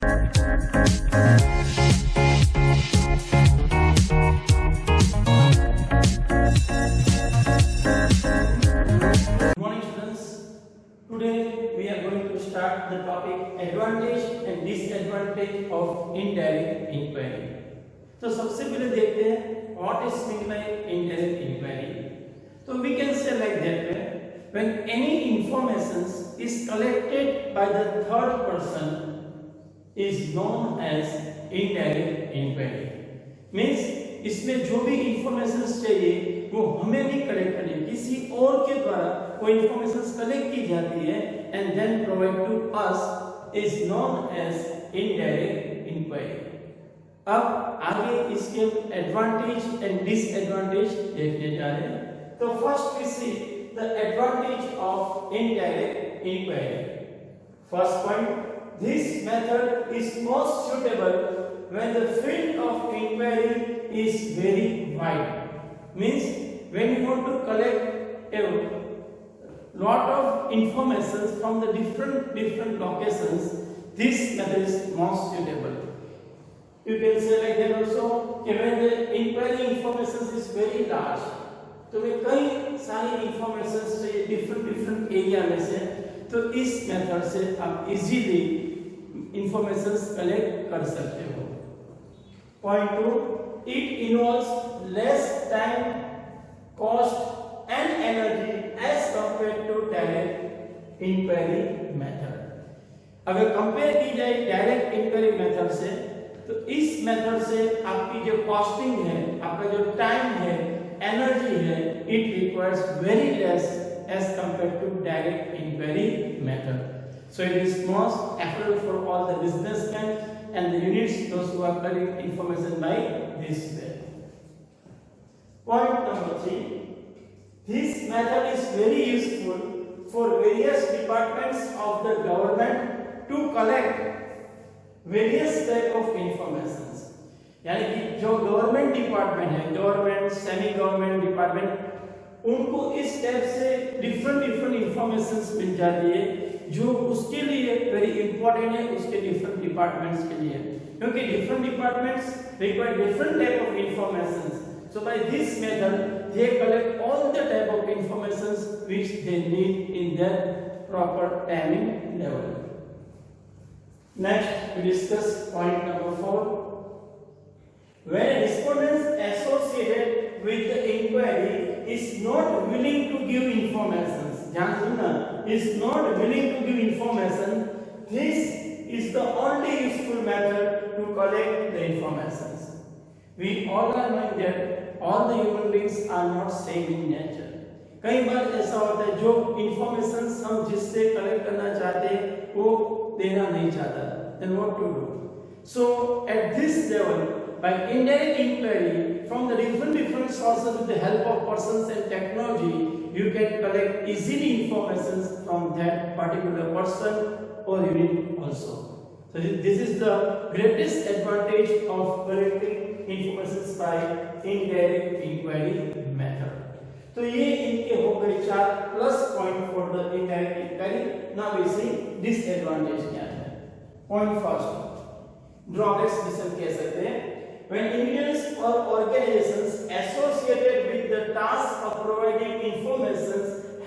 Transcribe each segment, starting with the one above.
morning students. Today we are going to start the topic advantage and disadvantage of indirect inquiry. तो सबसे पहले देखते हैं what is meant by indirect inquiry. So we can say like that way, when any information is collected by the third person is known as indirect inquiry. Means इसमें जो भी information चाहिए वो हमें नहीं कलेक्ट करनी, किसी और के द्वारा वो इंफॉर्मेशन कलेक्ट की जाती है and then provide to us is known as indirect inquiry. अब आगे इसके एडवांटेज एंड डिसएडवांटेज देखने जा रहे हैं. तो first we see the advantage of indirect inquiry. First point, this method is most suitable when the field of inquiry is very wide. Means when you want to collect a lot of information from the different locations, this method is most suitable. You can say like that also, when the inquiry information is very large, तो वे कई सारी information से different area में से, तो इस method से आप easily information collect कर सकते हो. Point 2, it involves less time, cost and energy as compared to direct inquiry method. अगर कंपेयर की जाए डायरेक्ट इंक्वायरी मेथड से, तो इस मेथड से आपकी जो कॉस्टिंग है, आपका जो टाइम है, एनर्जी है, it requires very less as compare to direct inquiry method. So it is most affordable for all the businessmen and the units those who are collecting information by this way. Point number 3, this method is very useful for various departments of the government to collect various type of informations. यानी कि जो government department है, government, semi government department, उनको इस type से different informations मिल जाती है जो उसके लिए वेरी इंपॉर्टेंट है, उसके डिफरेंट डिपार्टमेंट्स के लिए, क्योंकि different departments require different type of informations. So by this method they collect all the type of informations which they need in their proper timing level. Next we discuss point number 4. When respondents associated with the inquiry is not willing to give information, ध्यान सुनना, is not willing to give information, this is the only useful method to collect the information. We all are knowing that all the human beings are not same in nature. कई बार ऐसा होता है जो information हम जिससे collect करना चाहते वो देना नहीं चाहता, then what to do? So at this level, by indirect inquiry from the different sources with the help of persons and technology, you can collect easily information from that particular person or unit also. So this is the greatest advantage of collecting information by indirect inquiry method. तो ये इनके हो गए 4 plus point for the indirect inquiry. Now we see disadvantage क्या है. Point first, drawbacks जिसे हम कह सकते हैं. When individuals or organizations associated with the task of providing information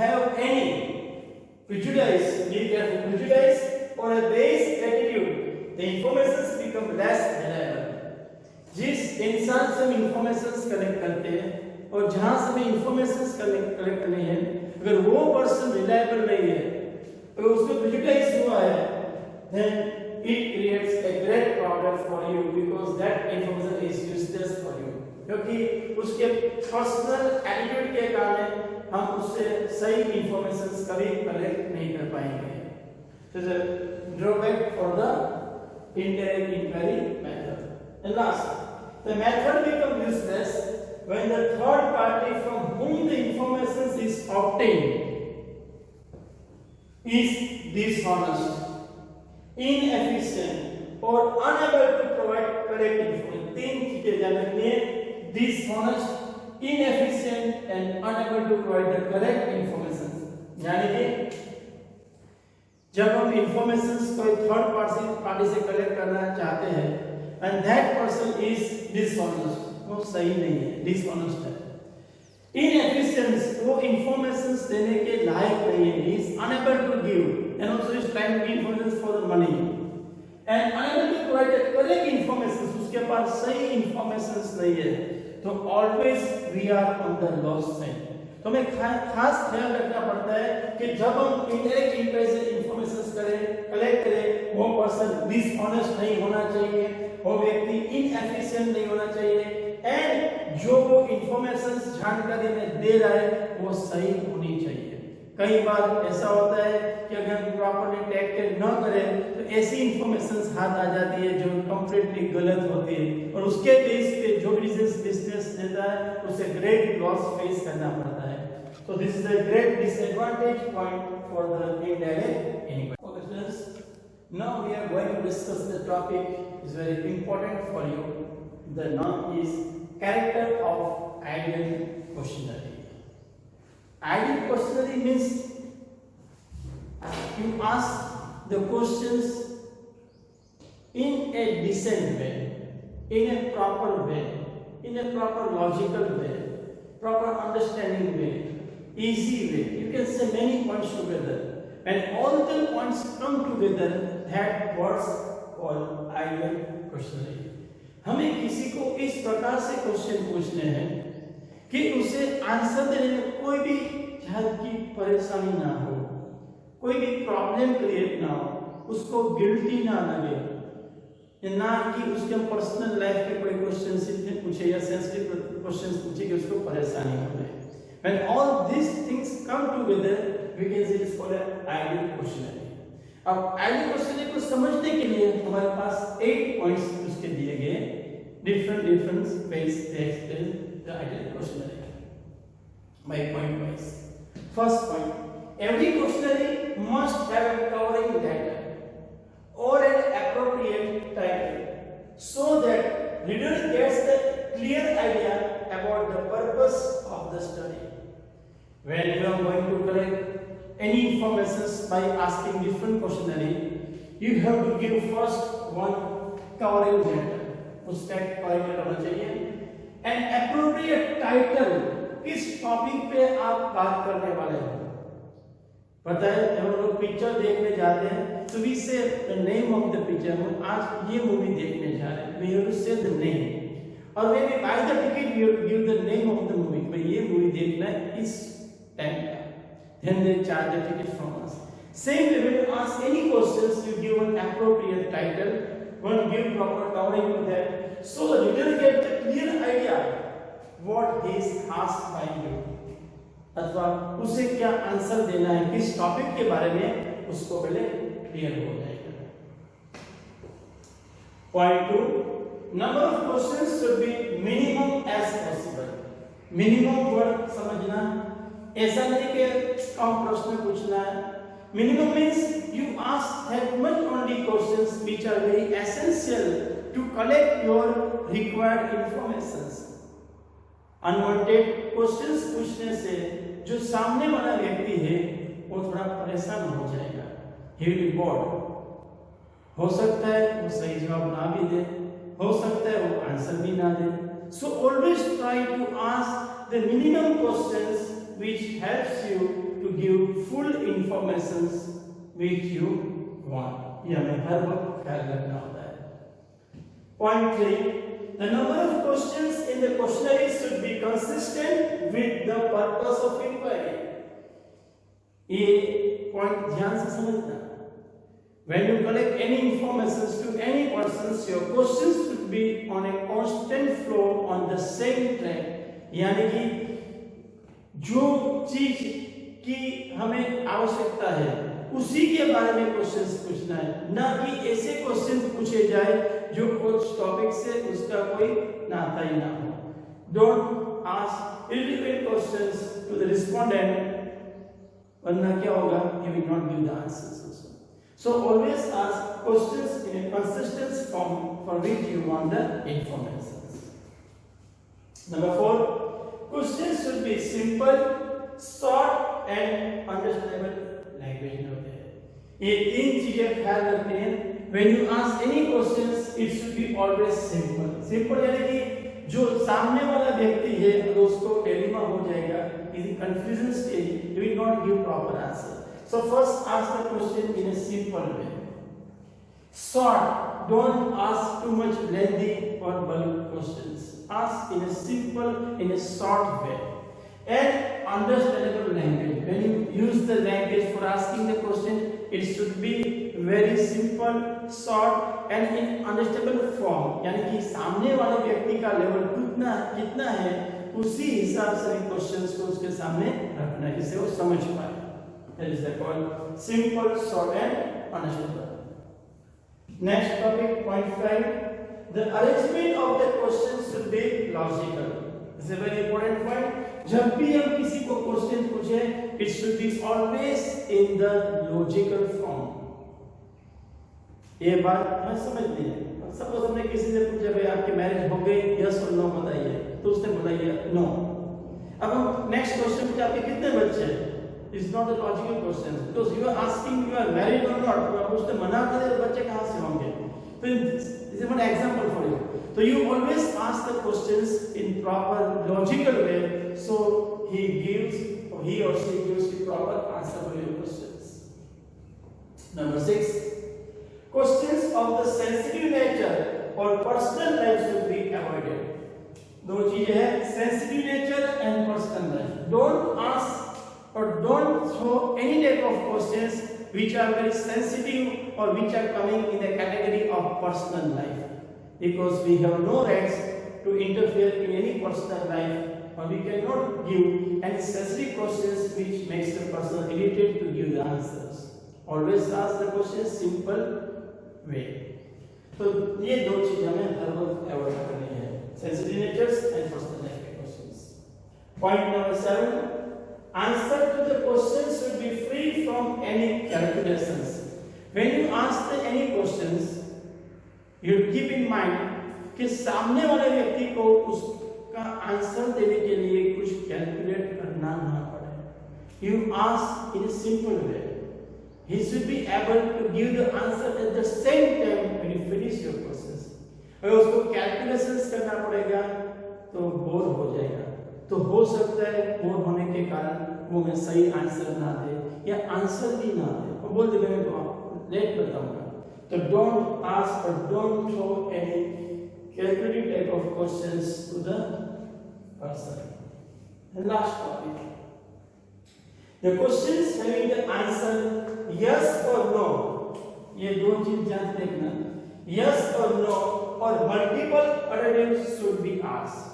have any prejudice or a base attitude, the information become less reliable. जिस इंसान से हम information कलेक्ट करते हैं और जहां से हमें information कलेक्ट करनी है, अगर वो पर्सन रिलायबल नहीं है, अगर उसको prejudice हुआ है, then it creates a great problem for you because that information is useless for you. क्योंकि उसके पर्सनल एटीट्यूड के कारण हम उससे सही इंफॉर्मेशन कभी कलेक्ट नहीं कर पाएंगे. So the drawback for the indirect inquiry method. And last, the method becomes useless when the third party from whom the information is obtained is dishonest, inefficient or unable to provide correct information. 3 चीजें ध्यान रखनी है: dishonest, inefficient and unable to provide the correct information. यानी कि जब हम information कोई third party से कलेक्ट करना चाहते हैं and that person is dishonest, वो सही नहीं है, डिसऑनेस्ट है, इनएफिशिएंट, वो इंफॉर्मेशन देने के लायक नहीं है, he is unable to give and also is trying to give information for the money and unable to provide the correct information, उसके पास सही इंफॉर्मेशन नहीं है, तो always we are on the loss side. तो हमें खास ख्याल रखना पड़ता है कि जब हम इनडायरेक्ट इनकम से इंफॉर्मेशन कलेक्ट करें, वो पर्सन डिसऑनेस्ट नहीं होना चाहिए, वो व्यक्ति इनएफिशिएंट नहीं होना चाहिए एंड जो वो इंफॉर्मेशन जानकारी में दे रहा है वो सही होनी चाहिए। कई बार ऐसा होता है कि अगर हम प्रॉपर्ली टेक केयर न करें तो ऐसी इंफॉर्मेशन हाथ आ जाती है जो कंप्लीटली गलत होती है और उसके बेस पे जो बिजनेस देता है उसे ग्रेट लॉस फेस करना पड़ता है। So this is a great disadvantage point for the indirect inequality. Okay students, now we are going to discuss the topic is very important for you. The noun is character of ideal questionnaire. Ideal questionnaire means you ask the questions in a decent way, in a proper way, in a proper logical way, proper understanding way, easy way. You can say many points together. When all the points come together, that what's called ideal questionnaire. हमें किसी को इस प्रकार से question पूछने हैं कि उसे आंसर देने में कोई भी जात की परेशानी ना हो, कोई भी प्रॉब्लम क्रिएट ना हो, उसको गिल्टी ना लगे, ना कि उसके पर्सनल लाइफ के कोई क्वेश्चन पूछे या सेंसिटिव क्वेश्चन पूछे कि उसको परेशानी हो। When all these things come together, we can say it's called an ideal questionnaire. अब ideal questionnaire को समझने के लिए हमारे पास 8 points उसके दिए गए, different ways they explain the ideal questionnaire. By point wise. First point: every questionnaire must have a covering data or an appropriate title, so that reader gets the clear idea about the purpose of the study. When you are going to collect any information by asking different questionnaire, you have to give first one covering data. उसका covering data होना चाहिए and appropriate title, किस topic पे आप बात करने वाले हो। पता है जब हम लोग पिक्चर देखने जाते हैं तो we say the name of the picture, हम आज ये मूवी देखने जा रहे हैं, we have to say the name, और when we buy the ticket we have to give the name of the movie, भाई ये मूवी देखना है इस टाइम का, then they charge the ticket from us. Same way when you ask any questions, you give an appropriate title, one give proper covering to that, so the reader get the clear idea what is asked by you, अथवा उसे क्या answer देना है, किस topic के बारे में उसको पहले क्लियर हो जाएगा। Point 2, number of questions should be minimum as possible. Minimum word समझना, ऐसा नहीं कि कम प्रश्न पूछना है। Minimum means you ask that much only questions which are very essential to collect your required informations. Unwanted questions पूछने से जो सामने वाला व्यक्ति है वो थोड़ा परेशान हो जाएगा, he will be bored. हो सकता है वो सही जवाब ना भी दे, हो सकता है वो आंसर भी ना दे। So always try to ask the minimum questions which helps you to give full information which you want. ये हमें हर वक्त ख्याल रखना होता है। Point 3, the number of questions in the questionnaire should be consistent with the purpose of inquiry. ये point ध्यान से समझना। When you collect any information to any persons, your questions should be on a constant flow on the same track. यानी कि जो चीज की हमें आवश्यकता है उसी के बारे में क्वेश्चंस पूछना है, ना कि ऐसे क्वेश्चंस पूछे जाए जो उस टॉपिक से उसका कोई नाता ही ना हो। Don't ask irrelevant questions to the respondent, वरना क्या होगा, he will not give the answers also. So always ask questions in a consistent form for which you want the information. Number 4, questions should be simple, short and understandable language में होते हैं। ये तीन चीजें ख्याल रखनी है। When you ask any questions, it should be always simple. Simple यानी कि जो सामने वाला व्यक्ति है अगर उसको डिलेमा हो जाएगा, in the confusion stage, you will not give proper answer. So first ask the question in a simple way. Short. Don't ask too much lengthy or bulk questions. Ask in a simple, in a short way. And understandable language. When you use the language for asking the question, it should be very simple, short and in understandable form. यानी कि सामने वाले व्यक्ति का level कितना है उसी हिसाब से क्वेश्चंस को उसके सामने रखना है जिससे वो समझ पाए. That is called simple, short and understandable. Next topic, point 5. The arrangement of the questions should be logical. This is a very important point. जब भी हम किसी को क्वेश्चन पूछे, it should be always in the logical form. ये बात हमें समझनी है. सपोज हमने किसी से पूछा भाई आपकी मैरिज हो गई, यस और नो बताइए, तो उसने बोला नो. अब हम नेक्स्ट क्वेश्चन पूछे आपके कितने बच्चे हैं? It's not a logical question because you are asking you are married or not. तो आप उसने मना कर दिया बच्चे कहाँ से होंगे? तो this is one example for you. So you always ask the questions in proper logical way, so he or she gives the proper answer for your questions. Number 6, questions of the sensitive nature or personal life should be avoided. दो चीजें हैं, sensitive nature and personal life. Don't ask or don't throw any type of questions which are very sensitive or which are coming in the category of personal life, because we have no rights to interfere in any personal life, or we cannot give any sensitive questions which makes the person irritated to give the answers. Always ask the question simple way. तो ये दो चीजें हमें हर वक्त avoid करनी है, sensitive natures and personal life questions. Point number 7. Answer to the question should be free from any calculations. When you ask any questions, you keep in mind कि सामने वाले व्यक्ति को उसका आंसर देने के लिए कुछ कैलकुलेट करना ना पड़े. You ask in a simple way. He should be able to give the answer at the same time when you finish your questions. अगर उसको कैलकुलेशंस करना पड़ेगा तो बोर हो जाएगा. तो हो सकता है बोर होने के कारण वो मैं सही आंसर ना दे या आंसर भी ना दे, वो बोल देगा मैं तो लेट बताऊंगा. तो डोंट आस्क और don't throw any calculative type of questions to the person. The last topic, the questions having the answer yes or no. ये दो चीज ध्यान देखना, yes or no और multiple alternatives should be asked.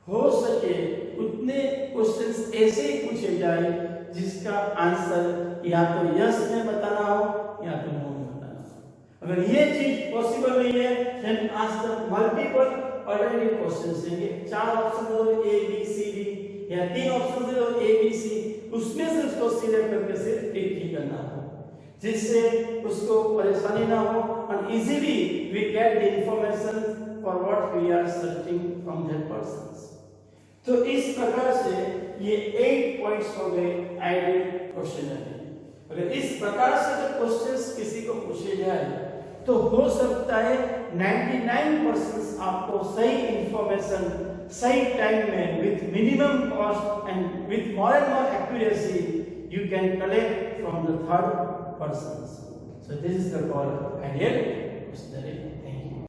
हो सके उतने क्वेश्चंस ऐसे ही पूछे जाए जिसका आंसर या तो यस में बताना हो या तो नो में बताना हो. अगर ये चीज पॉसिबल नहीं है, then ask the multiple alternative questions. देंगे 4 ऑप्शन दो, ए बी सी डी, या 3 ऑप्शन दो, ए बी सी, उसमें से उसको सिलेक्ट करके सिर्फ टिक ही करना हो जिससे उसको परेशानी ना हो, and easily we get the information for what we are searching from that person. तो इस प्रकार से ये 8 पॉइंट्स हो गए आइडियल क्वेश्चनरी. अगर इस प्रकार से जब क्वेश्चंस किसी को पूछे जाए तो हो सकता है 99% आपको सही इंफॉर्मेशन सही टाइम में with minimum cost and with more and more accuracy you can collect from the third person. So this is the call ideal questionnaire.